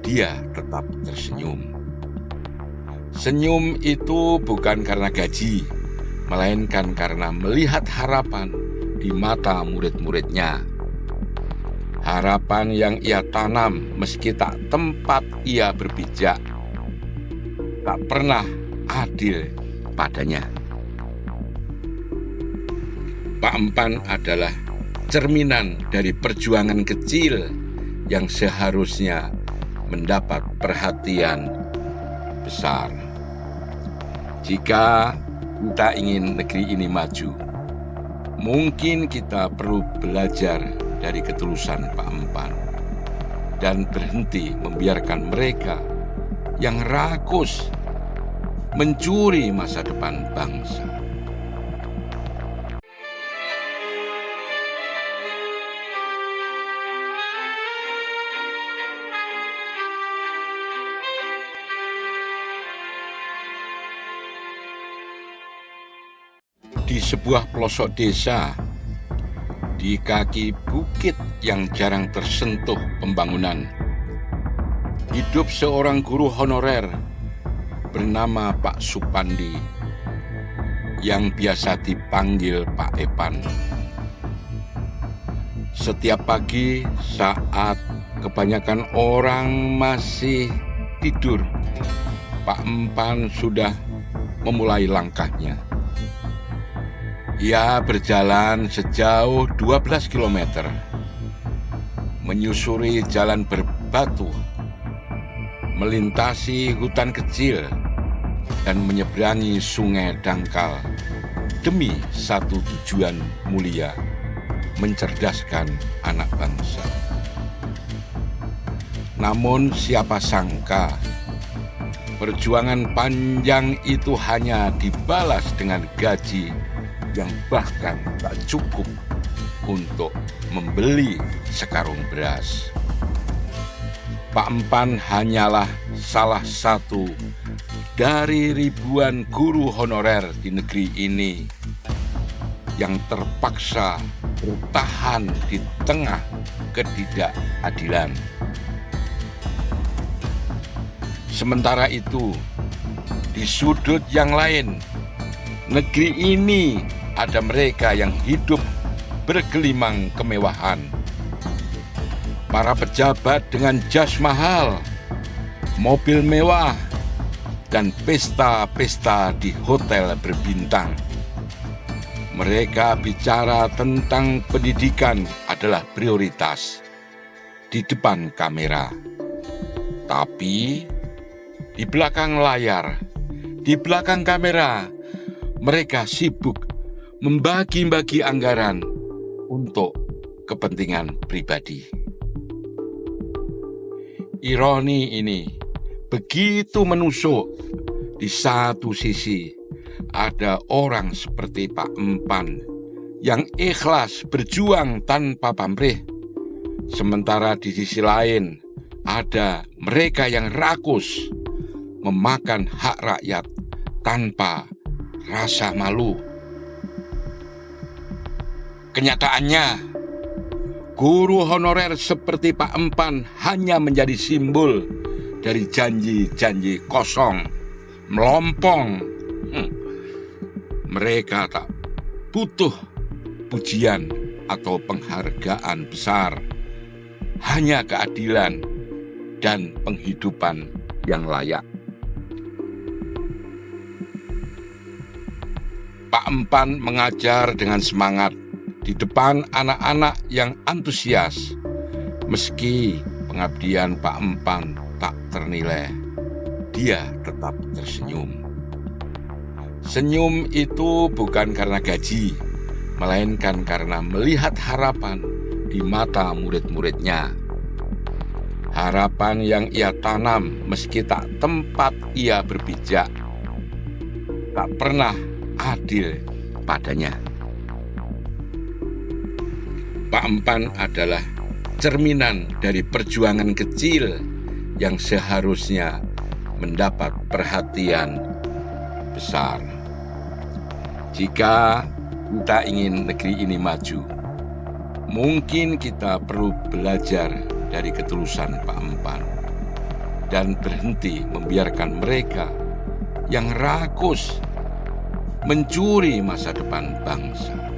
dia tetap tersenyum. Senyum itu bukan karena gaji, melainkan karena melihat harapan di mata murid-muridnya. Harapan yang ia tanam meski tak tempat ia berpijak, tak pernah adil padanya. Pak Empan adalah cerminan dari perjuangan kecil yang seharusnya mendapat perhatian besar. Jika kita ingin negeri ini maju, mungkin kita perlu belajar dari ketulusan Pak Empan dan berhenti membiarkan mereka yang rakus mencuri masa depan bangsa. Di sebuah pelosok desa, di kaki bukit yang jarang tersentuh pembangunan, hidup seorang guru honorer bernama Pak Supandi yang biasa dipanggil Pak Epan. Setiap pagi saat kebanyakan orang masih tidur, Pak Empan sudah memulai langkahnya. Ia berjalan sejauh 12 km, menyusuri jalan berbatu, melintasi hutan kecil, dan menyeberangi sungai dangkal demi satu tujuan mulia, mencerdaskan anak bangsa. Namun siapa sangka, perjuangan panjang itu hanya dibalas dengan gaji yang bahkan tak cukup untuk membeli sekarung beras. Pak Empan hanyalah salah satu dari ribuan guru honorer di negeri ini yang terpaksa bertahan di tengah ketidakadilan. Sementara itu, di sudut yang lain, negeri ini ada mereka yang hidup bergelimang kemewahan. Para pejabat dengan jas mahal, mobil mewah, dan pesta-pesta di hotel berbintang. Mereka bicara tentang pendidikan adalah prioritas di depan kamera. Tapi di belakang layar, di belakang kamera, mereka sibuk membagi-bagi anggaran untuk kepentingan pribadi. Ironi ini begitu menusuk. Di satu sisi ada orang seperti Pak Empan yang ikhlas berjuang tanpa pamrih. Sementara di sisi lain ada mereka yang rakus memakan hak rakyat tanpa rasa malu. Kenyataannya, guru honorer seperti Pak Empan hanya menjadi simbol dari janji-janji kosong, melompong. Mereka tak butuh pujian atau penghargaan besar, hanya keadilan dan penghidupan yang layak. Pak Empan mengajar dengan semangat di depan anak-anak yang antusias. Meski pengabdian Pak Empan tak ternilai, dia tetap tersenyum. Senyum itu bukan karena gaji, melainkan karena melihat harapan di mata murid-muridnya. Harapan yang ia tanam meski tak tempat ia berpijak, tak pernah adil padanya. Pak Empan adalah cerminan dari perjuangan kecil yang seharusnya mendapat perhatian besar. Jika kita ingin negeri ini maju, mungkin kita perlu belajar dari ketulusan Pak Empan dan berhenti membiarkan mereka yang rakus mencuri masa depan bangsa.